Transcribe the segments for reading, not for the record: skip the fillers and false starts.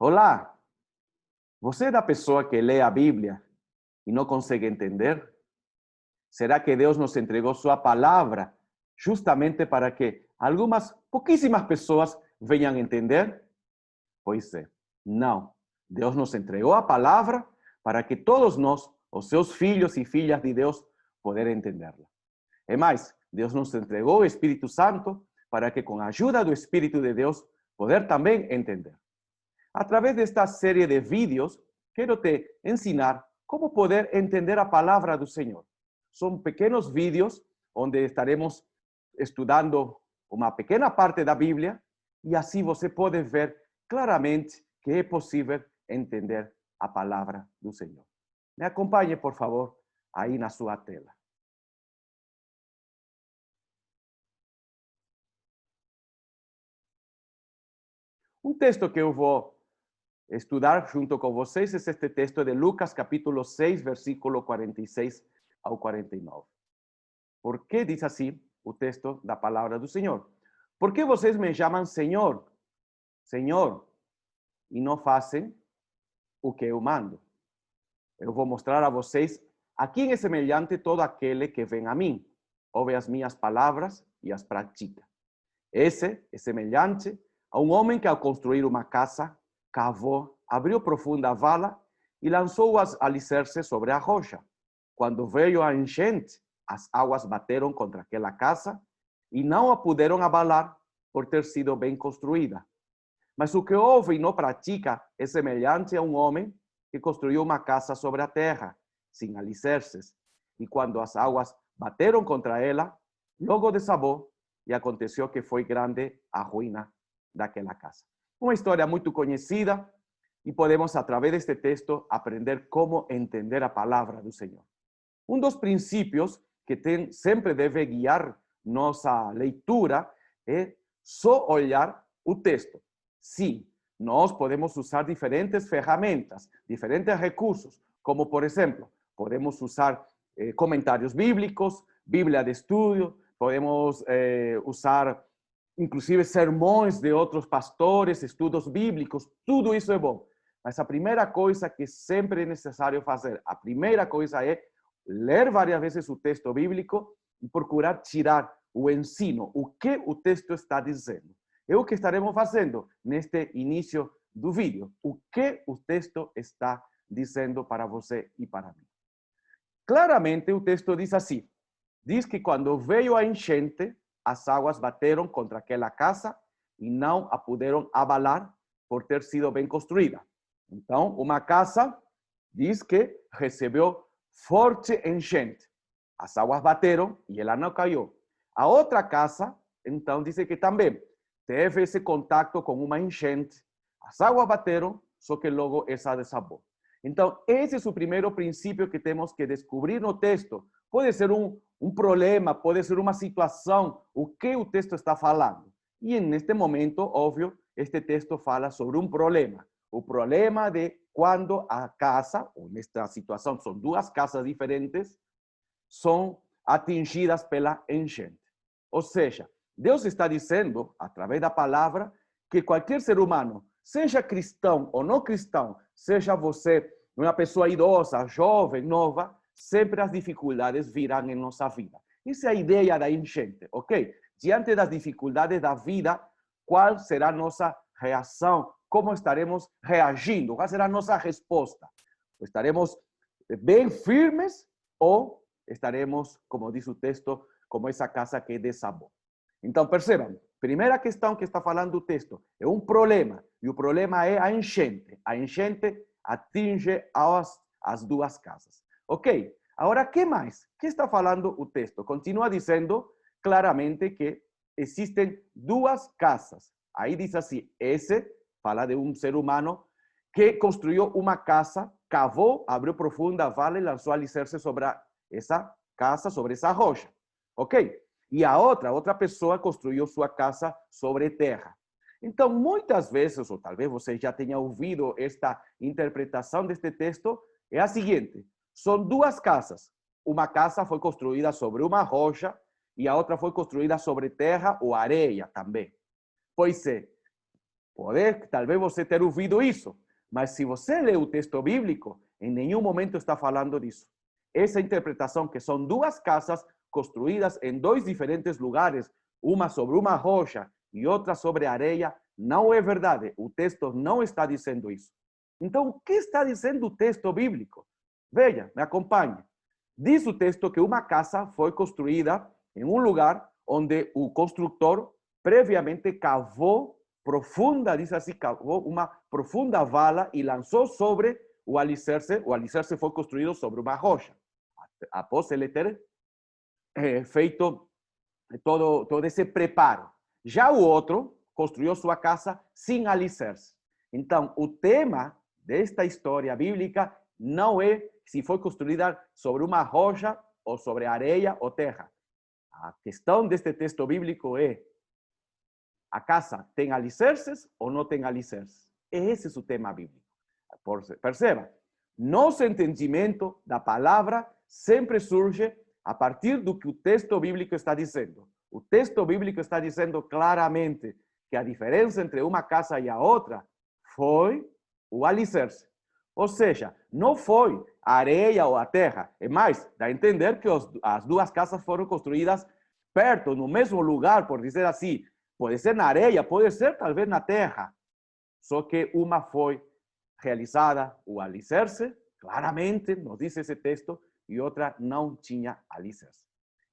Olá, você é da pessoa que lê a Bíblia e não consegue entender? Será que Deus nos entregou sua palavra justamente para que algumas pouquíssimas pessoas venham entender? Pois é, não. Deus nos entregou a palavra para que todos nós, os seus filhos e filhas de Deus, poder entendê-la. É mais, Deus nos entregou o Espírito Santo para que com a ajuda do Espírito de Deus poder também entender. A través de esta série de vídeos, quero te ensinar como poder entender a palavra do Senhor. São pequenos vídeos onde estaremos estudando uma pequena parte da Bíblia e assim você pode ver claramente que é possível entender a palavra do Senhor. Me acompanhe, por favor, aí na sua tela. Um texto que eu vou estudar junto com vocês é este texto de Lucas, capítulo 6, versículo 46 ao 49. Por que diz assim o texto da palavra do Senhor? Por que vocês me chamam Senhor, Senhor, e não fazem o que eu mando? Eu vou mostrar a vocês a quem é semelhante todo aquele que vem a mim, ouve as minhas palavras e as pratica. Esse é semelhante a um homem que, ao construir uma casa, cavou, abriu profunda vala e lançou os alicerces sobre a rocha. Quando veio a enchente, as águas bateram contra aquela casa e não a puderam abalar por ter sido bem construída. Mas o que ouve e não pratica é semelhante a um homem que construiu uma casa sobre a terra, sem alicerces. E quando as águas bateram contra ela, logo desabou e aconteceu que foi grande a ruína daquela casa. Uma história muito conhecida e podemos, através deste texto, aprender como entender a palavra do Senhor. Um dos princípios que sempre deve guiar nossa leitura é só olhar o texto. Sim, nós podemos usar diferentes ferramentas, diferentes recursos, como, por exemplo, podemos usar comentários bíblicos, Bíblia de estudo, podemos usar inclusive sermões de outros pastores, estudos bíblicos, tudo isso é bom. Mas a primeira coisa que sempre é necessário fazer, a primeira coisa é ler várias vezes o texto bíblico e procurar tirar o ensino, o que o texto está dizendo. É o que estaremos fazendo neste início do vídeo. O que o texto está dizendo para você e para mim. Claramente o texto diz assim, diz que quando veio a enchente, as águas bateram contra aquela casa e não a puderam abalar por ter sido bem construída. Então, uma casa diz que recebeu forte enchente. As águas bateram e ela não caiu. A outra casa, então, diz que também teve esse contato com uma enchente. As águas bateram, só que logo essa desabou. Então, esse é o primeiro princípio que temos que descobrir no texto. Pode ser um problema, pode ser uma situação, o que o texto está falando. E neste momento, óbvio, este texto fala sobre um problema. O problema de quando a casa, ou nesta situação são duas casas diferentes, são atingidas pela enchente. Ou seja, Deus está dizendo, através da palavra, que qualquer ser humano, seja cristão ou não cristão, seja você uma pessoa idosa, jovem, nova, sempre as dificuldades virão em nossa vida. Essa é a ideia da enchente, ok? Diante das dificuldades da vida, qual será a nossa reação? Como estaremos reagindo? Qual será a nossa resposta? Estaremos bem firmes ou estaremos, como diz o texto, como essa casa que desabou? Então, percebam, primeira questão que está falando o texto é um problema, e o problema é a enchente. A enchente atinge as duas casas. Ok, agora, que mais? O que está falando o texto? Continua dizendo claramente que existem duas casas. Aí diz assim, esse fala de um ser humano que construiu uma casa, cavou, abriu profunda vala e lançou alicerce sobre essa casa, sobre essa rocha. Ok? E a outra pessoa construiu sua casa sobre terra. Então, muitas vezes, ou talvez você já tenha ouvido esta interpretação deste texto, é a seguinte: são duas casas. Uma casa foi construída sobre uma rocha e a outra foi construída sobre terra ou areia também. Pois é, Talvez você ter ouvido isso, mas se você lê o texto bíblico, em nenhum momento está falando disso. Essa interpretação que são duas casas construídas em dois diferentes lugares, uma sobre uma rocha e outra sobre areia, não é verdade. O texto não está dizendo isso. Então, o que está dizendo o texto bíblico? Veja, me acompanhe. Diz o texto que uma casa foi construída em um lugar onde o construtor previamente cavou profunda, diz assim, cavou uma profunda vala e lançou sobre o alicerce. O alicerce foi construído sobre uma rocha. Após ele ter feito todo esse preparo. Já o outro construiu sua casa sem alicerce. Então, o tema desta história bíblica não é se foi construída sobre uma rocha ou sobre areia ou terra. A questão deste texto bíblico é: a casa tem alicerces ou não tem alicerces? Esse é o tema bíblico. Perceba, nosso entendimento da palavra sempre surge a partir do que o texto bíblico está dizendo. O texto bíblico está dizendo claramente que a diferença entre uma casa e a outra foi o alicerce. Ou seja, não foi a areia ou a terra. É mais, dá a entender que as duas casas foram construídas perto, no mesmo lugar, por dizer assim. Pode ser na areia, pode ser talvez na terra. Só que uma foi realizada o alicerce, claramente, nos diz esse texto, e outra não tinha alicerce.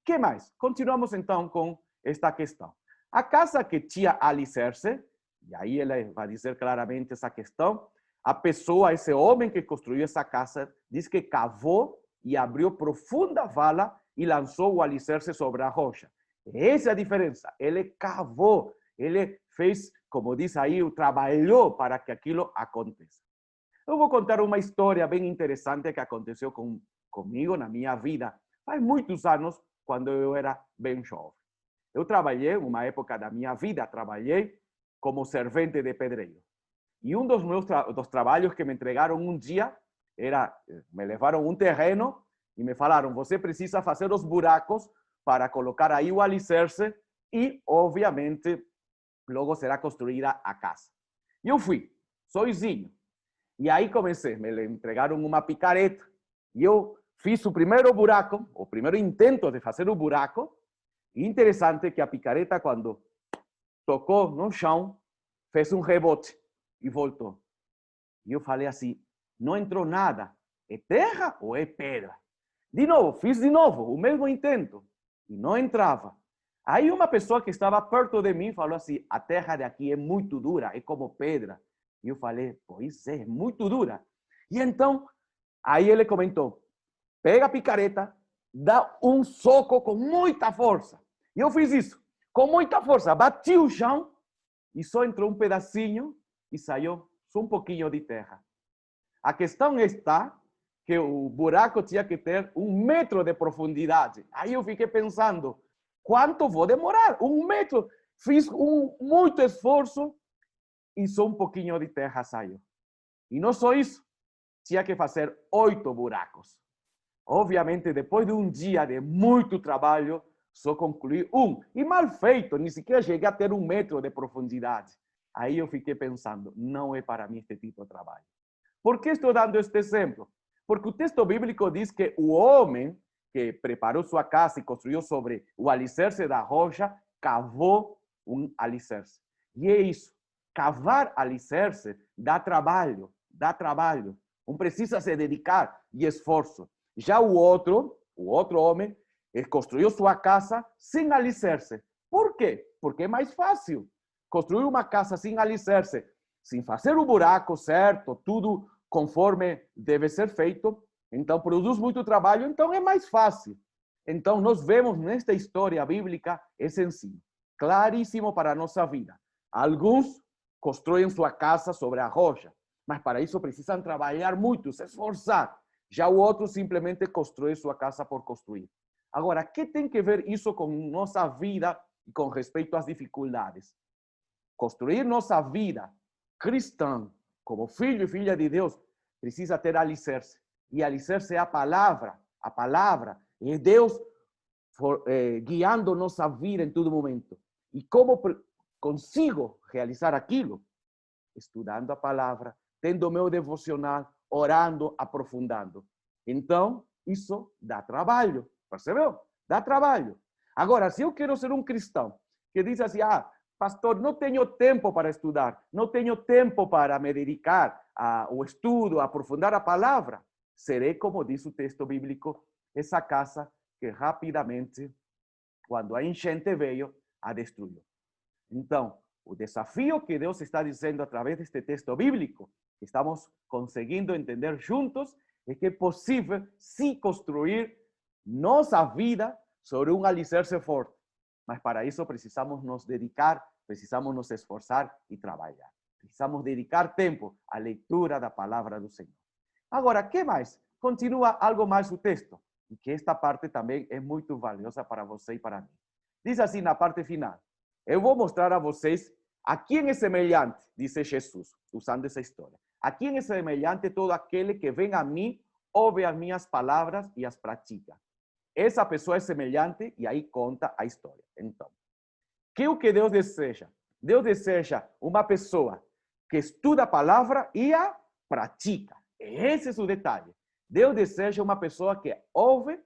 Que mais? Continuamos então com esta questão. A casa que tinha alicerce, e aí ele vai dizer claramente essa questão, a pessoa, esse homem que construiu essa casa, diz que cavou e abriu profunda vala e lançou o alicerce sobre a rocha. Essa é a diferença. Ele cavou, ele fez, como diz aí, trabalhou para que aquilo aconteça. Eu vou contar uma história bem interessante que aconteceu comigo na minha vida faz muitos anos, quando eu era bem jovem. Eu trabalhei, uma época da minha vida, trabalhei como servente de pedreiro. E um dos meus dos trabalhos que me entregaram um dia era, me levaram um terreno e me falaram: você precisa fazer os buracos para colocar aí o alicerce e, obviamente, logo será construída a casa. E eu fui, sozinho. E aí comecei, me entregaram uma picareta e eu fiz o primeiro buraco, o primeiro intento de fazer o buraco. E interessante que a picareta, quando tocou no chão, fez um rebote e voltou. E eu falei assim: não entrou nada, é terra ou é pedra? De novo, fiz de novo o mesmo intento e não entrava. Aí uma pessoa que estava perto de mim falou assim: a terra daqui é muito dura, é como pedra. E eu falei: pois é muito dura. E então, aí ele comentou: pega a picareta, dá um soco com muita força. E eu fiz isso, com muita força, bati o chão e só entrou um pedacinho e saiu só um pouquinho de terra. A questão está que o buraco tinha que ter 1 metro de profundidade. Aí eu fiquei pensando: quanto vou demorar? 1 metro. Fiz muito esforço e só um pouquinho de terra saiu. E não só isso, tinha que fazer 8 buracos. Obviamente, depois de um dia de muito trabalho, só concluí um. E mal feito, nem sequer cheguei a ter 1 metro de profundidade. Aí eu fiquei pensando: não é para mim este tipo de trabalho. Por que estou dando este exemplo? Porque o texto bíblico diz que o homem que preparou sua casa e construiu sobre o alicerce da rocha, cavou um alicerce. E é isso. Cavar alicerce dá trabalho, dá trabalho. Um precisa se dedicar e esforço. Já o outro homem, ele construiu sua casa sem alicerce. Por quê? Porque é mais fácil construir uma casa sem alicerce, sem fazer o buraco certo, tudo conforme deve ser feito. Então, produz muito trabalho, então é mais fácil. Então, nós vemos nesta história bíblica esse ensino, claríssimo para a nossa vida. Alguns constroem sua casa sobre a rocha, mas para isso precisam trabalhar muito, se esforçar. Já o outro simplesmente constrói sua casa por construir. Agora, o que tem que ver isso com nossa vida e com respeito às dificuldades? Construir nossa vida cristã, como filho e filha de Deus, precisa ter alicerce. E alicerce é a palavra é Deus guiando nossa vida em todo momento. E como consigo realizar aquilo? estudando a palavra, tendo meu devocional, orando, aprofundando. Então, isso dá trabalho, percebeu? Dá trabalho. Agora, se eu quero ser um cristão que diz assim, pastor, não tenho tempo para estudar, não tenho tempo para me dedicar ao estudo, a aprofundar a palavra, serei, como diz o texto bíblico, essa casa que rapidamente, quando a enchente veio, a destruiu. Então, o desafio que Deus está dizendo através deste texto bíblico, que estamos conseguindo entender juntos, é que é possível sim construir nossa vida sobre um alicerce forte. Mas para isso precisamos nos dedicar, precisamos nos esforçar e trabalhar. Precisamos dedicar tempo à leitura da palavra do Senhor. Agora, que mais? Continua algo mais o texto, e que esta parte também é muito valiosa para você e para mim. Diz assim na parte final: eu vou mostrar a vocês a quem é semelhante, disse Jesus, usando essa história. A quem é semelhante todo aquele que vem a mim, ouve as minhas palavras e as pratica. Essa pessoa é semelhante, e aí conta a história. Então, que é o que Deus deseja? Deus deseja uma pessoa que estuda a palavra e a pratica. Esse é o detalhe. Deus deseja uma pessoa que ouve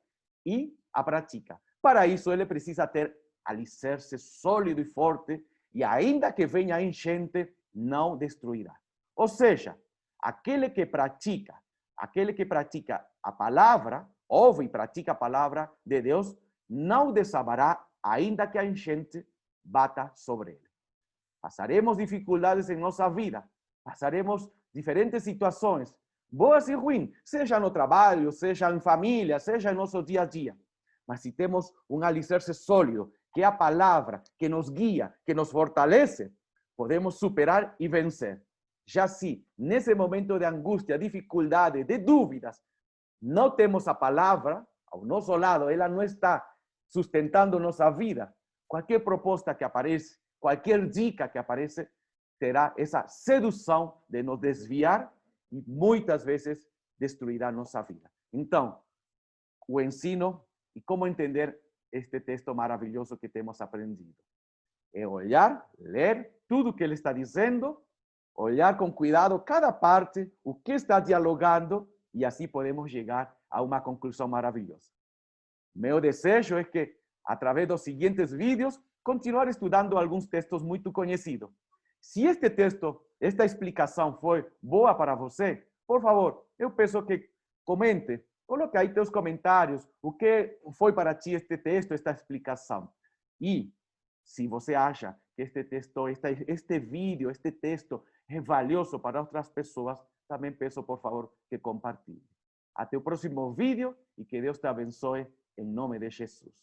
e a pratica. Para isso, ele precisa ter alicerce sólido e forte, e ainda que venha a enchente, não destruirá. Ou seja, aquele que pratica a palavra, ouve e pratica a palavra de Deus, não desabará, ainda que a enchente bata sobre ele. Passaremos dificuldades em nossa vida, passaremos diferentes situações, boas e ruins, seja no trabalho, seja em família, seja em nosso dia a dia. Mas se temos um alicerce sólido, que é a palavra, que nos guia, que nos fortalece, podemos superar e vencer. Já se nesse momento de angústia, dificuldade, de dúvidas, não temos a palavra ao nosso lado, ela não está sustentando nossa vida, qualquer proposta que aparece, qualquer dica que aparece, terá essa sedução de nos desviar e muitas vezes destruirá nossa vida. Então, o ensino e como entender este texto maravilhoso que temos aprendido é olhar, ler tudo que ele está dizendo, olhar com cuidado cada parte, o que está dialogando, e assim podemos chegar a uma conclusão maravilhosa. Meu desejo é que, através dos seguintes vídeos, continuar estudando alguns textos muito conhecidos. Se este texto, esta explicação foi boa para você, por favor, eu peço que comente, coloque aí teus comentários, o que foi para ti este texto, esta explicação. E, se você acha que este texto, este vídeo, este texto é valioso para outras pessoas, também peço, por favor, que compartilhe. Até o próximo vídeo e que Deus te abençoe em nome de Jesus.